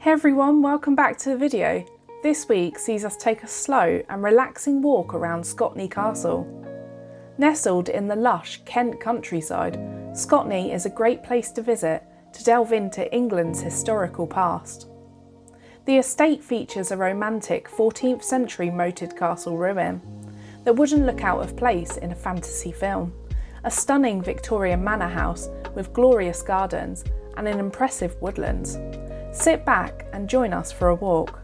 Hey everyone, welcome back to the video. This week sees us take a slow and relaxing walk around Scotney Castle. Nestled in the lush Kent countryside, Scotney is a great place to visit to delve into England's historical past. The estate features a romantic 14th century moated castle ruin that wouldn't look out of place in a fantasy film, a stunning Victorian manor house with glorious gardens and an impressive woodlands. Sit back and join us for a walk.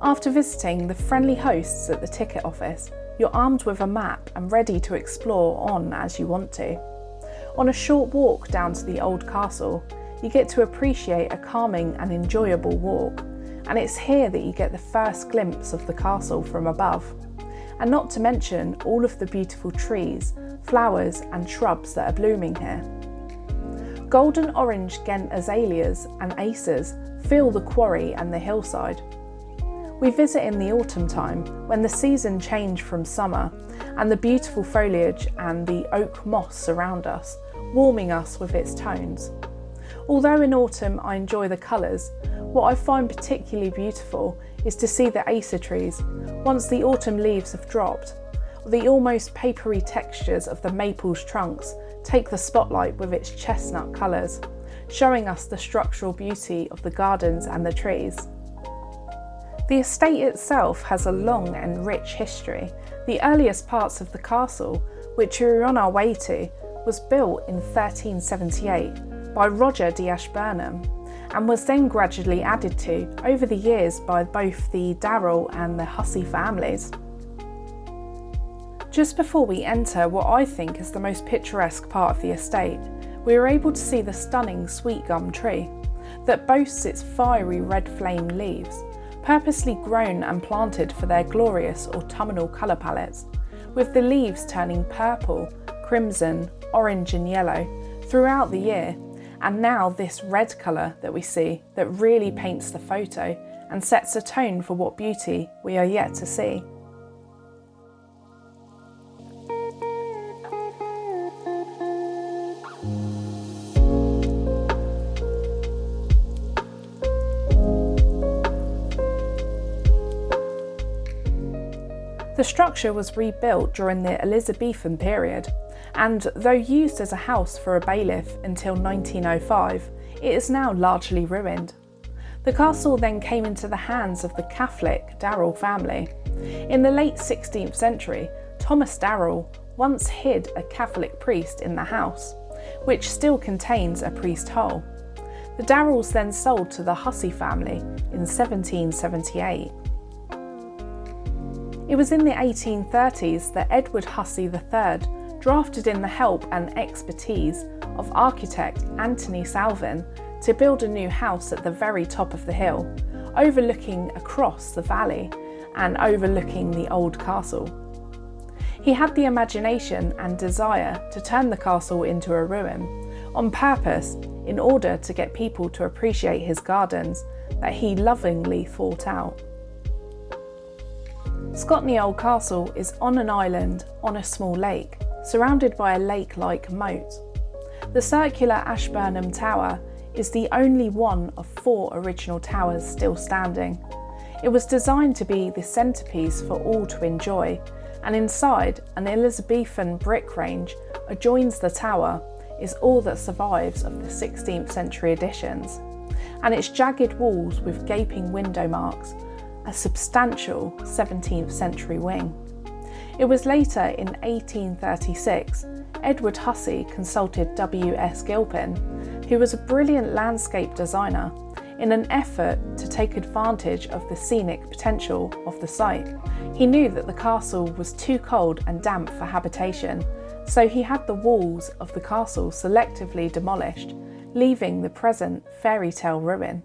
After visiting the friendly hosts at the ticket office, you're armed with a map and ready to explore on as you want to. On a short walk down to the old castle, you get to appreciate a calming and enjoyable walk, and it's here that you get the first glimpse of the castle from above, and not to mention all of the beautiful trees, flowers and shrubs that are blooming here. Golden orange Ghent azaleas and acers fill the quarry and the hillside. We visit in the autumn time when the season change from summer and the beautiful foliage and the oak moss surround us, warming us with its tones. Although in autumn I enjoy the colours, what I find particularly beautiful is to see the acer trees, once the autumn leaves have dropped. The almost papery textures of the maple's trunks take the spotlight with its chestnut colours, showing us the structural beauty of the gardens and the trees. The estate itself has a long and rich history. The earliest parts of the castle, which we're on our way to, was built in 1378 by Roger de Ashburnham and was then gradually added to over the years by both the Darrell and the Hussey families. Just before we enter what I think is the most picturesque part of the estate, we are able to see the stunning sweet gum tree that boasts its fiery red flame leaves, purposely grown and planted for their glorious autumnal colour palettes, with the leaves turning purple, crimson, orange and yellow throughout the year, and now this red colour that we see that really paints the photo and sets a tone for what beauty we are yet to see. The structure was rebuilt during the Elizabethan period, and though used as a house for a bailiff until 1905, it is now largely ruined. The castle then came into the hands of the Catholic Darrell family. In the late 16th century, Thomas Darrell once hid a Catholic priest in the house, which still contains a priest hole. The Darrells then sold to the Hussey family in 1778. It was in the 1830s that Edward Hussey III drafted in the help and expertise of architect Anthony Salvin to build a new house at the very top of the hill, overlooking across the valley and overlooking the old castle. He had the imagination and desire to turn the castle into a ruin on purpose in order to get people to appreciate his gardens that he lovingly thought out. Scotney Old Castle is on an island on a small lake, surrounded by a lake-like moat. The circular Ashburnham Tower is the only one of 4 original towers still standing. It was designed to be the centrepiece for all to enjoy, and inside, an Elizabethan brick range adjoins the tower is all that survives of the 16th century additions, and its jagged walls with gaping window marks, a substantial 17th century wing. It was later in 1836 Edward Hussey consulted W.S. Gilpin, who was a brilliant landscape designer, in an effort to take advantage of the scenic potential of the site. He knew that the castle was too cold and damp for habitation, so he had the walls of the castle selectively demolished, leaving the present fairy tale ruin.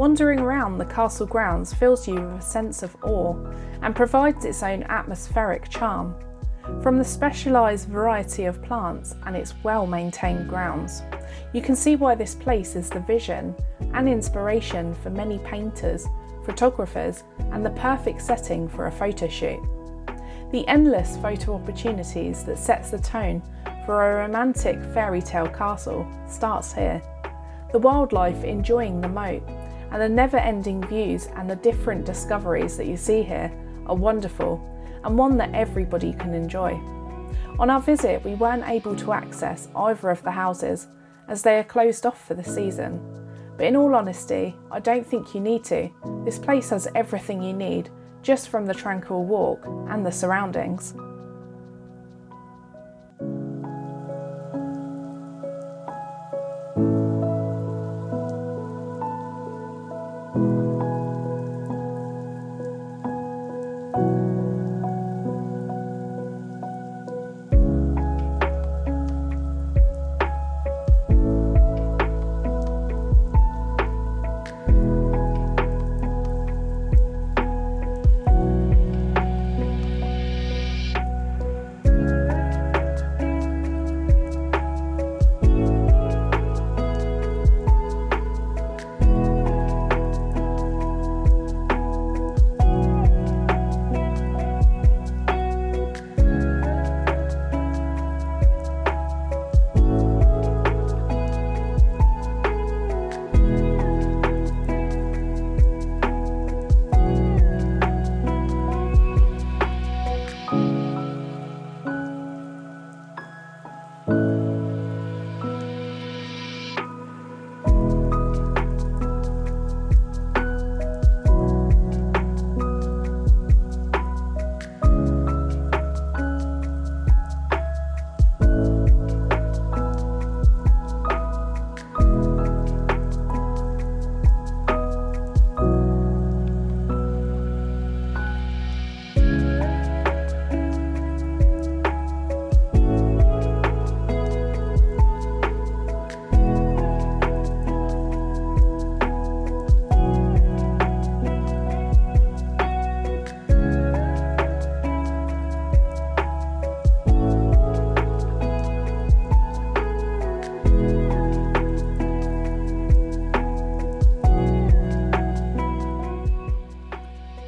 Wandering around the castle grounds fills you with a sense of awe and provides its own atmospheric charm. From the specialised variety of plants and its well-maintained grounds, you can see why this place is the vision and inspiration for many painters, photographers, and the perfect setting for a photo shoot. The endless photo opportunities that sets the tone for a romantic fairy tale castle starts here. The wildlife enjoying the moat and the never-ending views and the different discoveries that you see here are wonderful and one that everybody can enjoy. On our visit, we weren't able to access either of the houses as they are closed off for the season. But in all honesty, I don't think you need to. This place has everything you need just from the tranquil walk and the surroundings.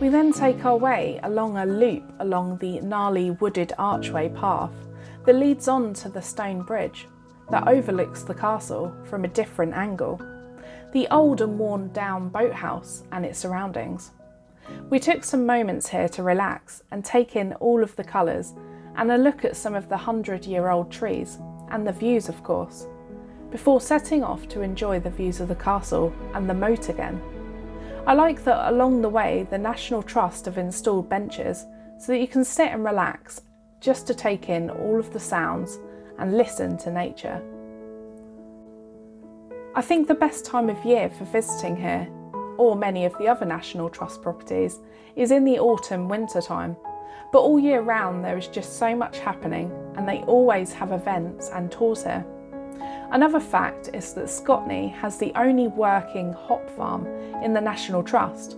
We then take our way along a loop along the gnarly wooded archway path that leads on to the stone bridge that overlooks the castle from a different angle, the old and worn down boathouse and its surroundings. We took some moments here to relax and take in all of the colours and a look at some of the 100-year-old trees and the views, of course, before setting off to enjoy the views of the castle and the moat again. I like that along the way the National Trust have installed benches so that you can sit and relax just to take in all of the sounds and listen to nature. I think the best time of year for visiting here, or many of the other National Trust properties, is in the autumn-winter time, but all year round there is just so much happening and they always have events and tours here. Another fact is that Scotney has the only working hop farm in the National Trust,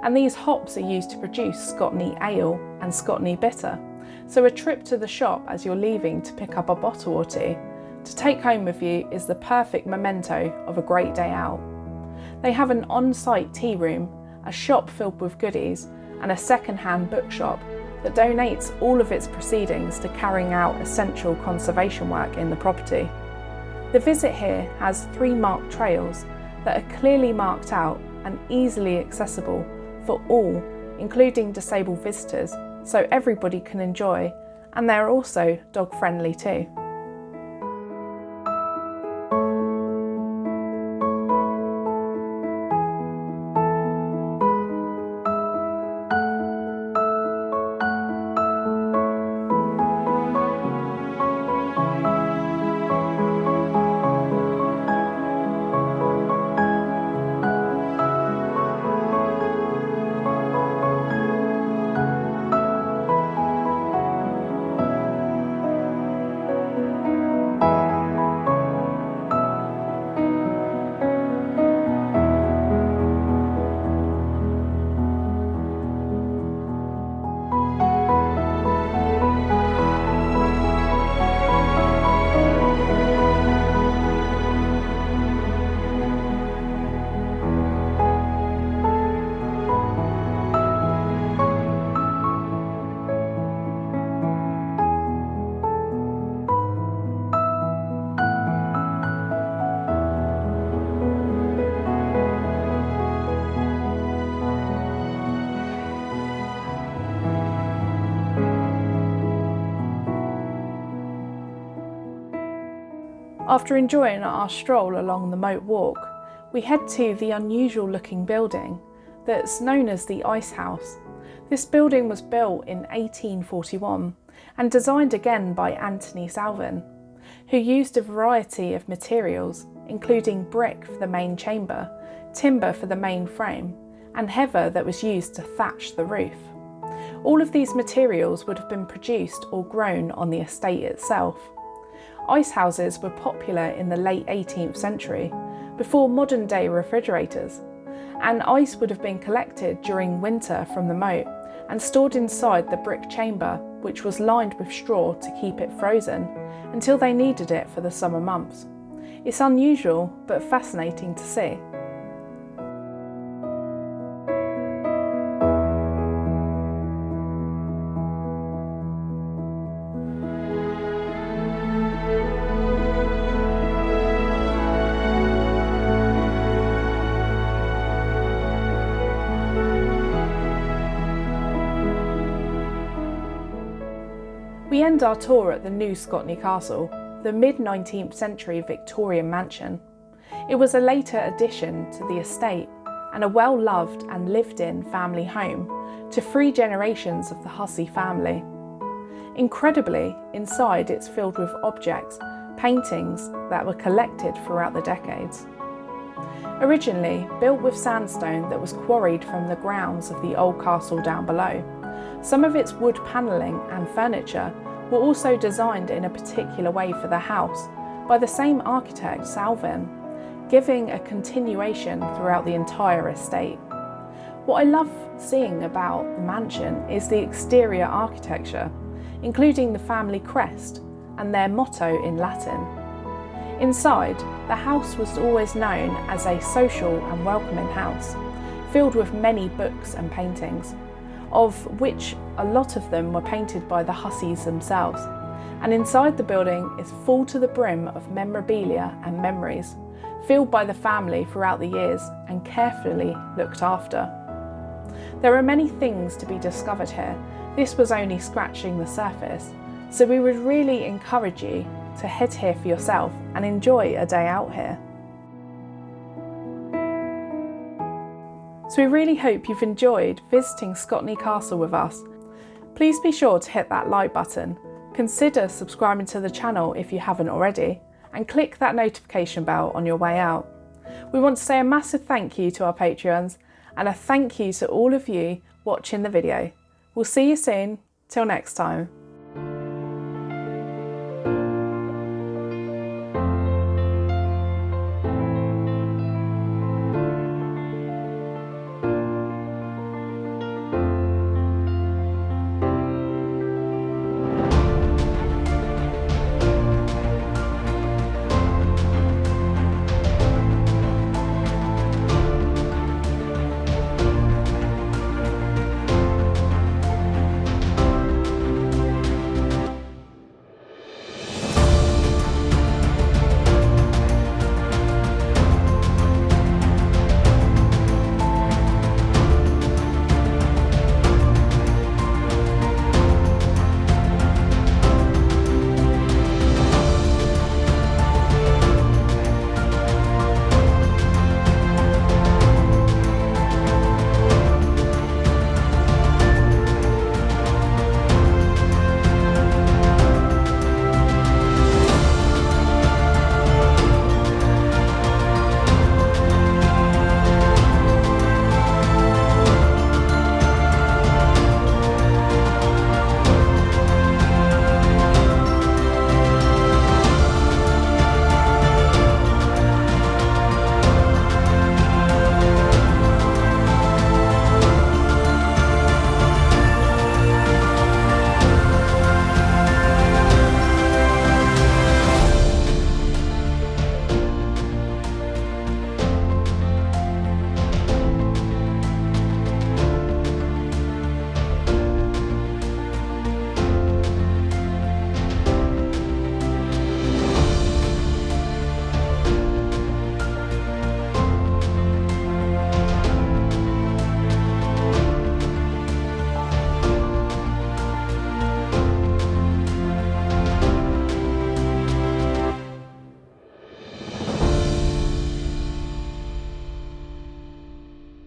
and these hops are used to produce Scotney Ale and Scotney Bitter, so a trip to the shop as you're leaving to pick up a bottle or two to take home with you is the perfect memento of a great day out. They have an on-site tea room, a shop filled with goodies, and a second-hand bookshop that donates all of its proceedings to carrying out essential conservation work in the property. The visit here has 3 marked trails that are clearly marked out and easily accessible for all, including disabled visitors, so everybody can enjoy, and they're also dog friendly too. After enjoying our stroll along the moat walk, we head to the unusual looking building that's known as the Ice House. This building was built in 1841 and designed again by Anthony Salvin, who used a variety of materials, including brick for the main chamber, timber for the main frame, and heather that was used to thatch the roof. All of these materials would have been produced or grown on the estate itself. Ice houses were popular in the late 18th century, before modern day refrigerators, and ice would have been collected during winter from the moat and stored inside the brick chamber, which was lined with straw to keep it frozen until they needed it for the summer months. It's unusual but fascinating to see. We end our tour at the new Scotney Castle, the mid-19th century Victorian mansion. It was a later addition to the estate and a well-loved and lived-in family home to 3 generations of the Hussey family. Incredibly, inside it's filled with objects, paintings that were collected throughout the decades. Originally built with sandstone that was quarried from the grounds of the old castle down below, some of its wood panelling and furniture were also designed in a particular way for the house by the same architect, Salvin, giving a continuation throughout the entire estate. What I love seeing about the mansion is the exterior architecture, including the family crest and their motto in Latin. Inside, the house was always known as a social and welcoming house, filled with many books and paintings, of which a lot of them were painted by the Husseys themselves, and inside the building is full to the brim of memorabilia and memories, filled by the family throughout the years and carefully looked after. There are many things to be discovered here. This was only scratching the surface, so we would really encourage you to head here for yourself and enjoy a day out here. So we really hope you've enjoyed visiting Scotney Castle with us. Please be sure to hit that like button, consider subscribing to the channel if you haven't already, and click that notification bell on your way out. We want to say a massive thank you to our Patreons and a thank you to all of you watching the video. We'll see you soon. Till next time.